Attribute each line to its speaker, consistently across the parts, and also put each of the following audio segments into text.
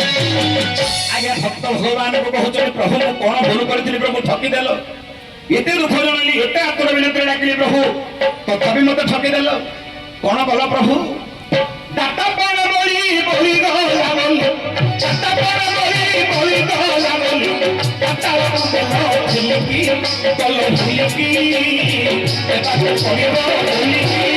Speaker 1: आज्ञा भक्त भगवान को कहते प्रभु कौन भूल कर प्रभु ठकीदेल एत दुख जनाली एत आतुर विनती डाकिली प्रभु तथापि मत ठकीदेल कौन कल प्रभु दाता पण बड़ी बड़ी गला बोली दाता पण बड़ी बड़ी गला बोली दाता बोलो झिलकी कल झिलकी एता को पड़िबो झिलकी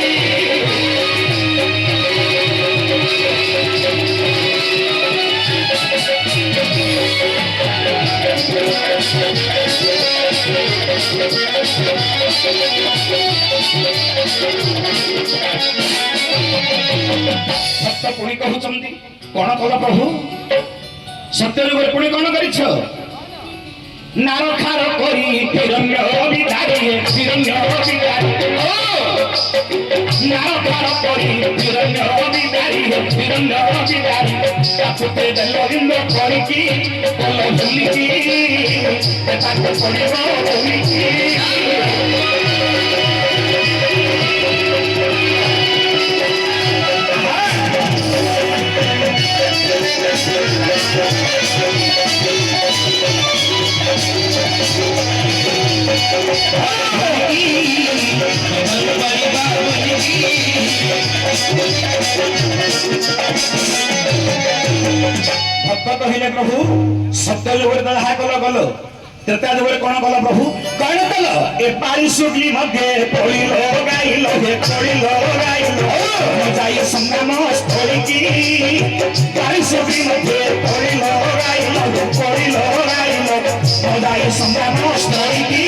Speaker 1: भक्त पुणी कहते कौन कल प्रभु सत्य जुग पुणी कौन कर नार खार करी हिरण्य बिदारी नार खार करी हिरण्य बिदारी ताकुते देल इंद करिकी कल झुलिकी ताको पड़िबो झुलिकी भक्त कहले प्रभु सत्य जुग दहा कल गल त्रेता जुग कौन कल प्रभु कौन कल ए पारी सुगली मध्य पड़िल गाइल हे पड़िल गाइल जाई संग्राम स्थली की पारी सुगली मध्य पड़िल गाइल हे पड़िल गाइल जाई संग्राम स्थली की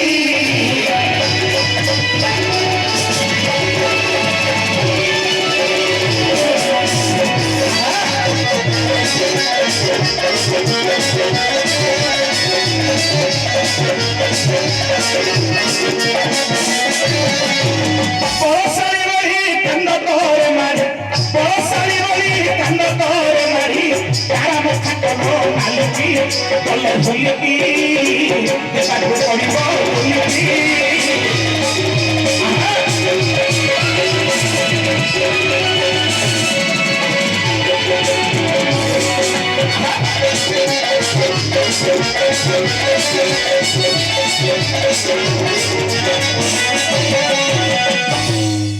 Speaker 1: पड़ोसारी बड़ी कंद तोरे मारी पड़ोसारी बड़ी कंद तोरे मारी तारा मुखा कलो मालिकी कल झुलिकी देखा को पड़िबो झुलिकी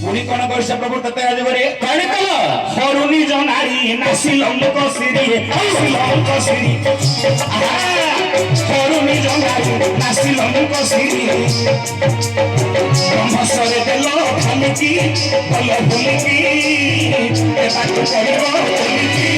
Speaker 1: पुणी कौन कर प्रभु तते आज बरे कौन कल हरुणी जनारी नासिल लोक सिरी हरुणी जनारी नासिल लोक सिरी ब्रह्मस्वरे देल खालिकी कल भूलिकी एता को पड़िबो भूलिकी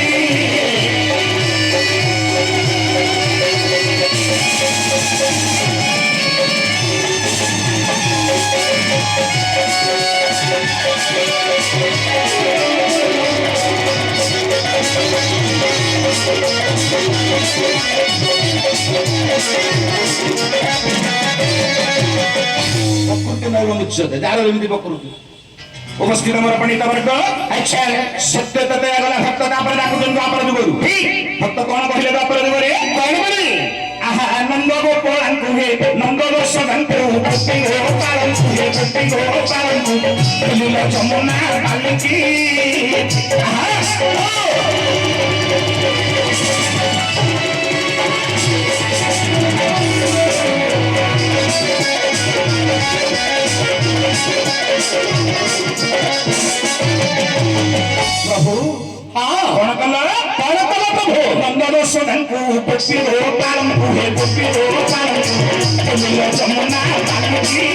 Speaker 1: उपस्थित मोर पंडित वर्ग अच्छा सत्य तते गला भक्त तापर डाकुचन द्वापर जुगरु भक्त कोन कहिले द्वापर जुगरे कोन बनी आहा नंद गोपाल कुहे नंद गोसधन को भक्ति हो पालन कुहे भक्ति हो पालन लीला जमुना बालिकी आहा प्रभु कौन कल प्रभु नंदन को भक्ति हो पालन कुहे भक्ति हो पालन जमुना बालिकी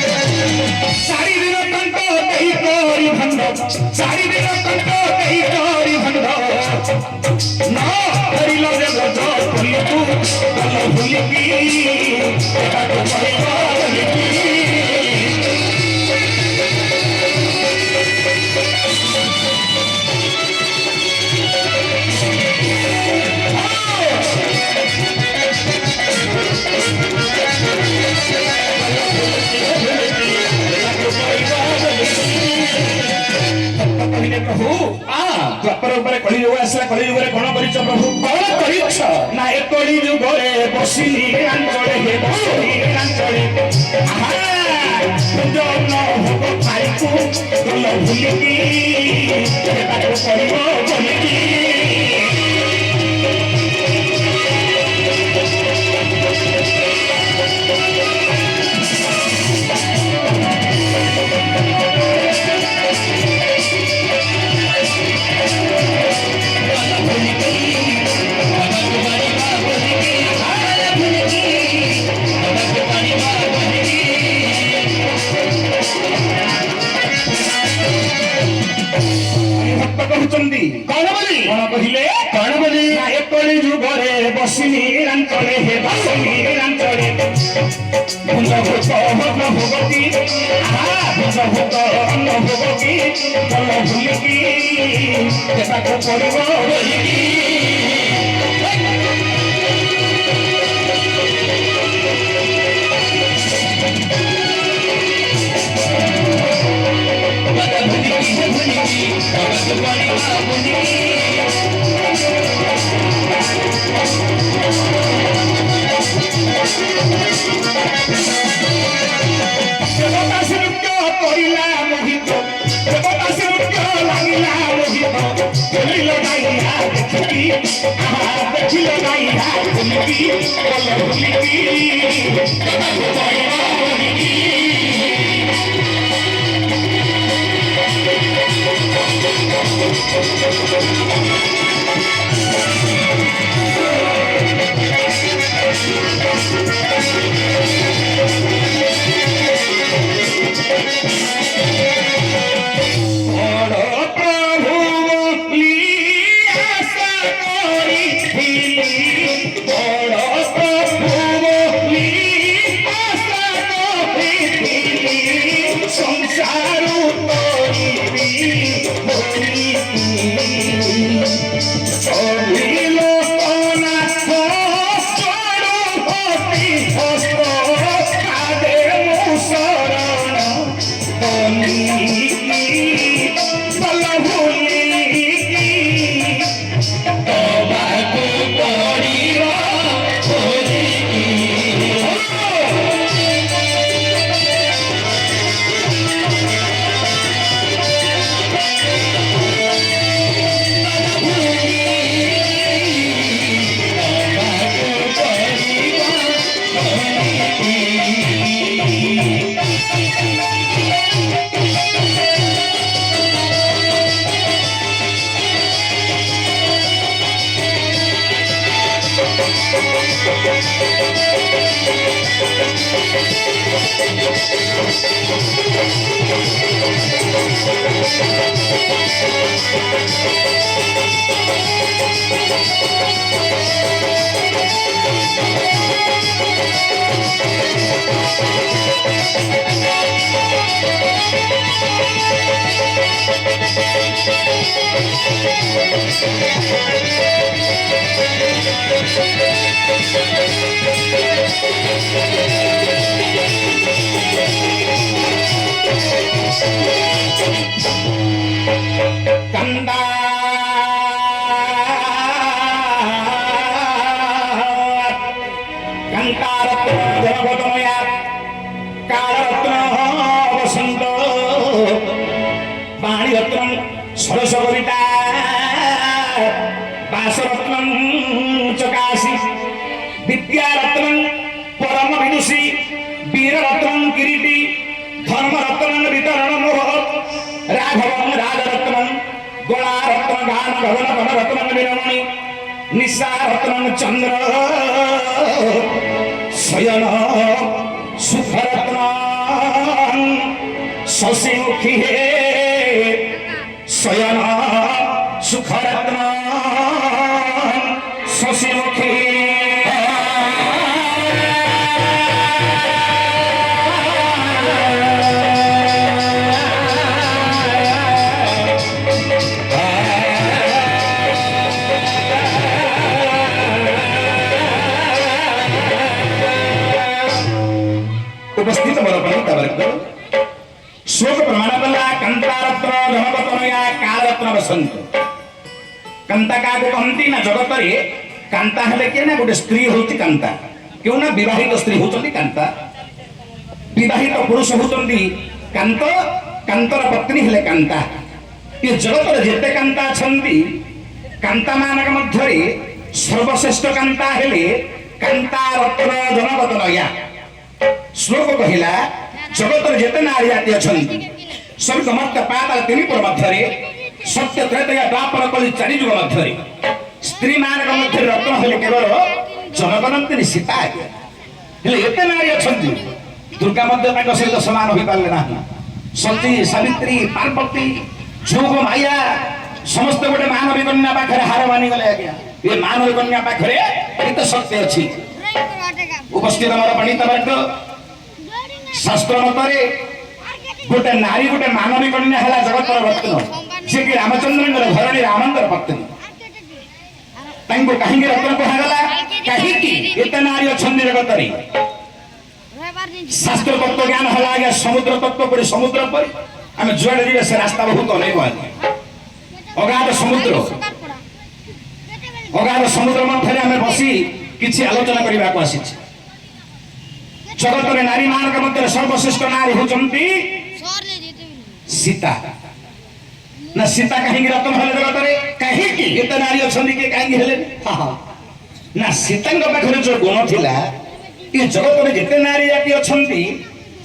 Speaker 1: सारी दिन कंठ कई कोरी চারি দিন কণ্ঠ দেই করি ভণ্ড না ধরিল যে ব্রজ ভুলিতু গল ভুলিকি এটাকে পড়িব বলিকি प्रभु द्वापर कलिजुग आसला कलिजुगे कौन कर प्रभु कौन कर ना ए कलिजुगे बसी नीलांचले हे बसी नीलांचले जन भोग खाई को गल भूलिकी बोलिकी बसी नीलांचले हे बसी नीलांचले भूत भगवती भूत भगवती गल भूलिकी देवाक पड़िब बोलिकी सरस कविता बासरत्न चकाशी विद्यारत्न परम विदुषी वीररत्न किरीटी धर्मरत्न वितरण मोह राघव राजरत्न गोलारत्न गान भवन भवरत्न वीरमणि निशारत्न चंद्र शयन सुखरत्न शशिमुखी हे शयन सुखरत्न शशिमुखी उपस्थित वर्ग शोक प्रमाण कला कंतारत्न धनवतनया कालरत्न बसंत कंता का कहती ना जगत रे कांता हेले के ना गोटे स्त्री होती कांता क्यों ना विवाहित स्त्री होती कांता विवाहित पुरुष होती कांत कांतर पत्नी हेले कांता ये जगत रे जेते कांता छंती कांता मानक मध्य सर्वश्रेष्ठ कांता हेले कांता रत्न धनवतनया श्लोक कहिला जगत जेते नारी जाति अछंती स्वर्ग मर्त्य पाताल तीन पुर मध्यरे सत्य त्रैतया द्वापर कलि चारि जुग मध्यरे स्त्री मानक मध्य रत्न हेले केवल जनगणंती सीता हेले एते नारी अछंती दुर्गा मध्य ताक सहित समान होई पारले नाही सती सावित्री पार्वती जोग माया समस्त गोटे मानवी कन्या पाखरे हार मानि गले आज्ञा ये मानवी कन्या पाखरे एते सत्य अछि उपस्थित हमर पंडित वर्ग शास्त्र मतरे गोटे नारी गोटे मानवी कन्या है जगत रत्न से कि रामचंद्र घरणी रामंदर पत्नी कहीं रत्न कहगला कहीं एत नारी अच्छा जगत शास्त्र तत्व ज्ञान है समुद्र तत्व पर समुद्र पर आम जुआड़े जीवे से रास्ता बहुत अनेक अगाध समुद्र अगाध समुद्र मध्य आम बसी किसी आलोचना करने को आसी जगत रे नारी मानक मध्य सर्वश्रेष्ठ नारी होचंती सीता ना सीता कहीं रत्न हेले जगत रे कहीं की एत नारी अछंती के कहीं हेले ना सीतांग पाखरे जो गुण थिला ये जगत रे जेते नारी जाति अछंती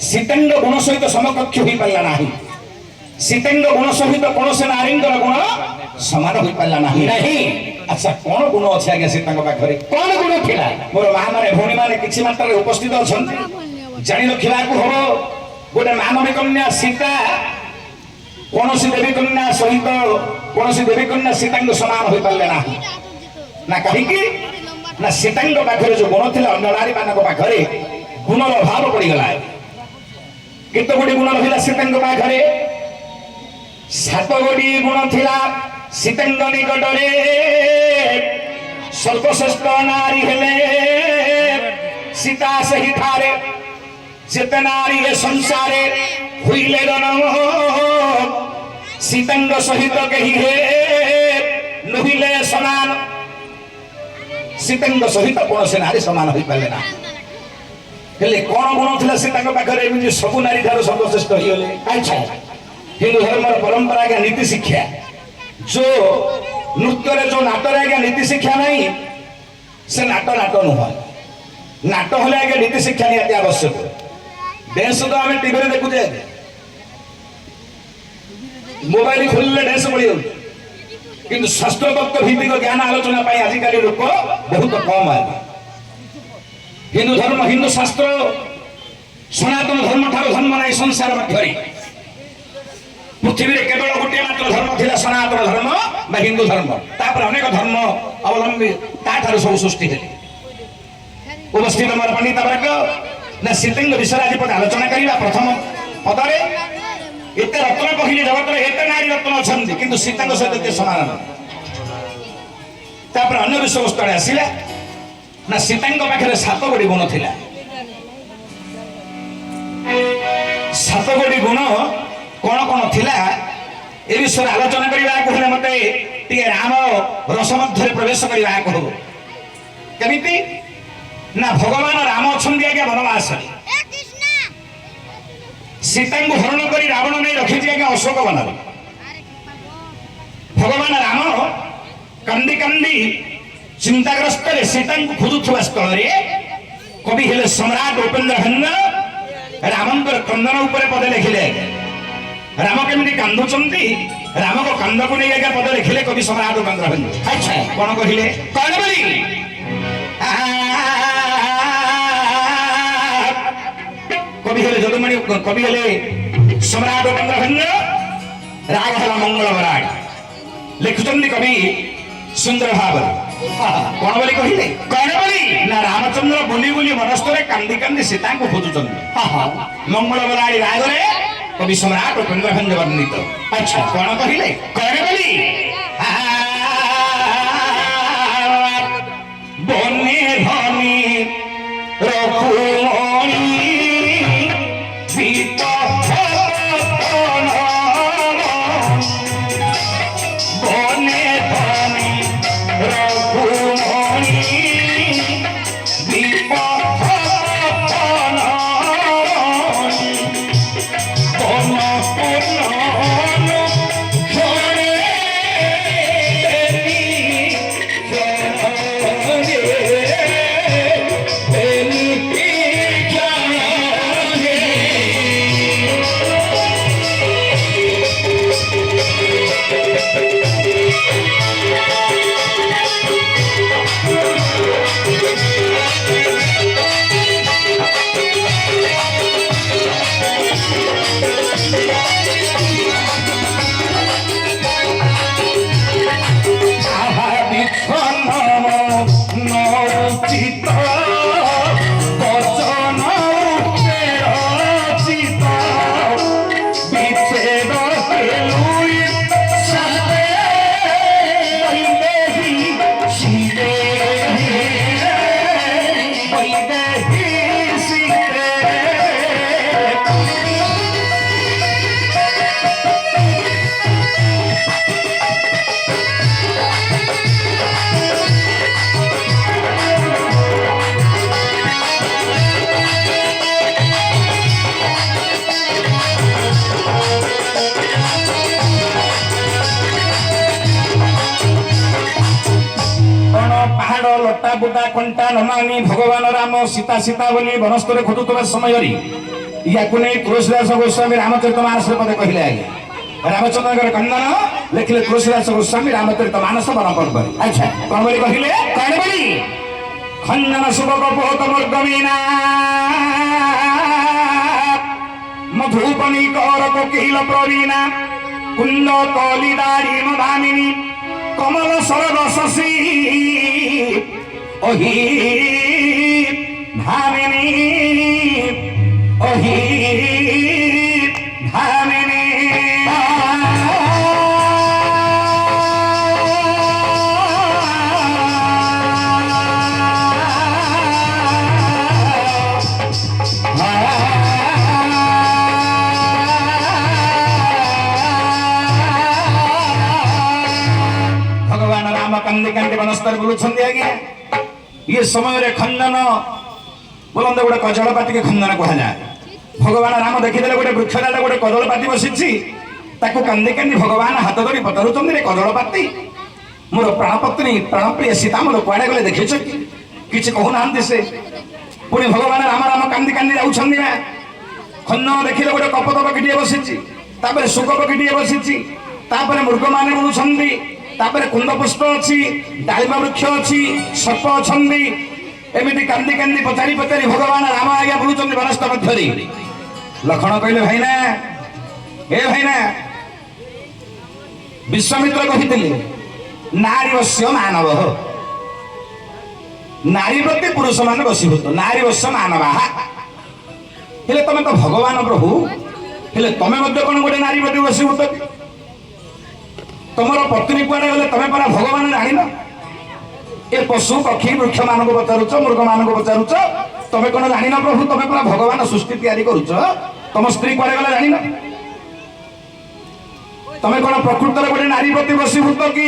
Speaker 1: सीतांग गुण सहित समकक्ष होई पाला नाही सीतांग गुण सहित कोनसे नारींगर गुण समान होई पाला नाही अच्छा कौन गुण अच्छे आज्ञा सीतांग पाखरे कौन गुण थिला मोर मां माने भौणी माने किछि मात्रा उपस्थित अछंती जानि रखिबा को हो गोटे मानवी कन्या सीता कोनसी देवी कन्या सहित कोनसी देवी कन्या सीतांग समान होई पाले ना ना कहि कि ना सीतांग पाखरे जो गुण थिला अन्य नारी मानक पाखरे गुणर अभाव पड़ी गला केते गोटी गुण रहिला सीतांग पाखरे सात गोटी गुण थिला सीतांग निकटरे सर्वश्रेष्ठ नारी हेले सीता सही थारे जेते नारी ए संसारे हुईले रनम सीतांग सहित कही हे नहिले समान सीतांग सहित कौन से नारी समान होई पाले ना हेले कौन गुण थिला सीतांग पाखरे एमि सब नारी ठारो सर्वश्रेष्ठ हिले अच्छा हिंदू धर्म परंपरा के नीति शिक्षा जो नृत्य रे जो नाट रे आगे नीति शिक्षा नहीं से नाट नुह नाट हेले आगे नीति शिक्षा निहाती आवश्यक डेंस तो आम टीवी रे देखुचे मोबाइल खोलिले डेंस पड़ी किंतु शास्त्र तत्व भित्तिक ज्ञान आलोचना पाई आजिकल लोक बहुत कम है हिंदू धर्म हिंदू शास्त्र सनातन धर्म ठार धर्म नहीं संसार मध्य पृथ्वी रे केवल गोटे मात्र धर्म थिला सनातन धर्म बा हिंदू धर्म तापर अनेक धर्म अवलंबी ताठार सब सृष्टि हेले उपस्थित हमर पंडित वर्ग ना सीतांग विषय आज पद आलोचना करिबा प्रथम पदरे एते रत्न कहिले जगत रे एते नारी रत्न अछंती किंतु सीतांग सहित एते समान तापर अन्य विषय वस्तु आसिला ना सीतांग पाखरे सात गोटी गुण थिला सात गोटी गुण कौन कौन थिला ए विषय आलोचना करने को हेले मते टिके राम रस मध्य प्रवेश करने को हो केमिति ना भगवान राम अछंती आज्ञा वनवास सीता को हरण कर रावण नहीं रखी आज्ञा अशोक वन भगवान राम कांदी कांदी चिंताग्रस्त सीता को खोजुवा स्थल कवि हेले सम्राट उपेन्द्र हन्य रामंकर कंदन उपर पदे लिखिले राम केमिति कांदुचंती राम को कांद को नहीं आज्ञा पद लिखिले कवि सम्राट उपेन्द्र हन्य अच्छा कौन कहले कौन बोली कवि हेले जदुमणि कवि हेले सम्राट उपेन्द्र हन्य ରାଗ ହେଲା ମଙ୍ଗଳ ରାଗ ଲେଖୁଛନ୍ତି କବି ସୁନ୍ଦର ଭାବରେ କଣ ବୋଲି କହିଲେ କଣ ବୋଲି ନା ରାମଚନ୍ଦ୍ର ବୁଲି ବୁଲି ମନସ୍ଥରେ କାନ୍ଦି କାନ୍ଦି ସୀତାଙ୍କୁ ଖୋଜୁଛନ୍ତି ମଙ୍ଗଳ ବରାଳି ରାଗରେ କବି ସମ୍ରାଟ ଉପେନ୍ଦ୍ରଭଞ୍ଜ ବର୍ଣ୍ଣିତ ଆଚ୍ଛା କଣ କହିଲେ କଣ ବୋଲି বনে ধনি রঘুমণি সীতা বনে ধনি রঘুমণি লটা বুটা কণ্টা নমানি ভগবান রাম সীতা সীতা বলি বনস্থলে খোঁজুଥିବା ସମୟରେ ইয়াକୁ ନେଇ ତୁଳସୀଦାସ ଗୋସ୍ୱାମୀ ରାମଚରିତ ମାନସରେ ପଦେ କହିଲେ ଆଜ୍ଞା ରାମଚନ୍ଦ୍ରଙ୍କର କନ୍ଦନ ଲେଖିଲେ ତୁଳସୀଦାସ ଗୋସ୍ୱାମୀ ରାମଚରିତ ମାନସ ବନ ପର୍ବରେ ଆଚ୍ଛା କଣ ବୋଲି କହିଲେ କଣ ବୋଲି ଖଞ୍ଜନ ସୁବକ ବହୁତ ମର୍ଗମୀନା ମଧୁବନୀ କର କୋକିଲ ପ୍ରବୀଣା କୁଣ୍ଡ କଲି ଦାଢ଼ି ମଧାମିନୀ কমল সরব শশী অহি ধামিনী অহি ধামিনী কান্দি কান্দি বনস্থলে বুলুଛନ୍ତି আজ্ঞା ये समय खंडन बोलते गोटे कजलपाती के खंडन कहुए भगवान राम देखीदे गोटे वृक्षडाल गोटे कजलपाती बसी कांदी कांदी भगवान हाथ धरी पचारुंट रे कजलपाती मोर प्राणपत्नी प्राणप्रिय सीता मोर कुआड़े गले देखे कि कहूना से पुणी भगवान राम राम कांदी कांदी जाऊँगी ना खंडन देखिले गोटे कपत पक्षी बसी शुक पक्षी बसी मृग मैंने बुलूंगी कुंद पुष्प अच्छी डालिम वृक्ष अच्छी सर्प अच्छा एमती कांदी कांदी पचारि पचारि भगवान राम आज्ञा बुलूं वनस्थ मध्य लक्षण कहले भाईना ए भाईना विश्वामित्र कहते नारी वश्य मानव नारी प्रति पुरुष मान बसीभूत नारी वश्य मानवा हेले तमें तो भगवान प्रभु हेले तमें कौन गोटे नारी प्रति बसीभूत तुम पत्नी कुआड़े गले तमें परा भगवान जान ए पशु पक्षी वृक्ष मान पचारुच मृग मान पचारुच तमें कौन जान प्रभु तमें परा भगवान सृष्टि तैयारी करुच तुम स्त्री कुआड़े गले जान तमें कौन प्रकृत गोटे नारी प्रति बसीभूत कि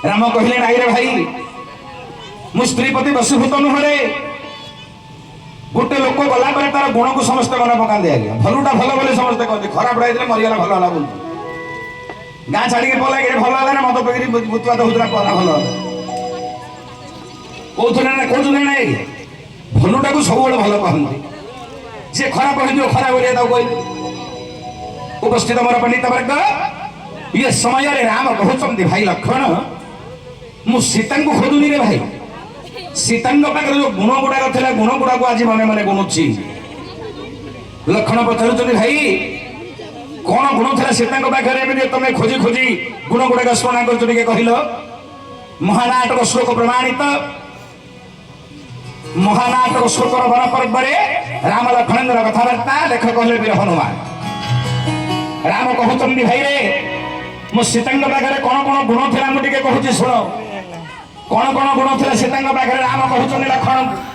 Speaker 1: राम कहले नाई रे भाई मु स्त्री प्रति बसीभूत नुहरे गोटे लोक गला तार गुण को समस्ते मन पकाते आज्ञा भलुटा भल बोली समस्ते कहते खराब रही मरीगला भल है बोलते गाँ छाड़ी पला ये भल है ना मत पकड़ी बुतवाद होता पला भल कहते ना भलुटा को सब भल कहते सी खराब कह खराब कह उपस्थित मोर पंडित वर्ग ये समय राम कहते भाई लक्ष्मण मु सीता को खोजुनी रे भाई सीता पाखे जो गुण गुड़ाक था गुण गुड़ा को आज मन मन गुणुची लक्ष्मण पचार भाई कौन गुण था सीता पाखे तुम खोजी खोजी गुण गुड़ाक स्मरण कर कहल महानाटक श्लोक प्रमाणित महानाटक श्लोक वन पर्व राम लक्ष्मणेन्द्र कथबार्ता लेख कहले वीर हनुमान राम कहते भाई रे मो सीता पाखे कौन कौन गुण था मुझे कहूँ शुण कौन कौन गुण था सीता पाखे राम कहते लक्ष्मण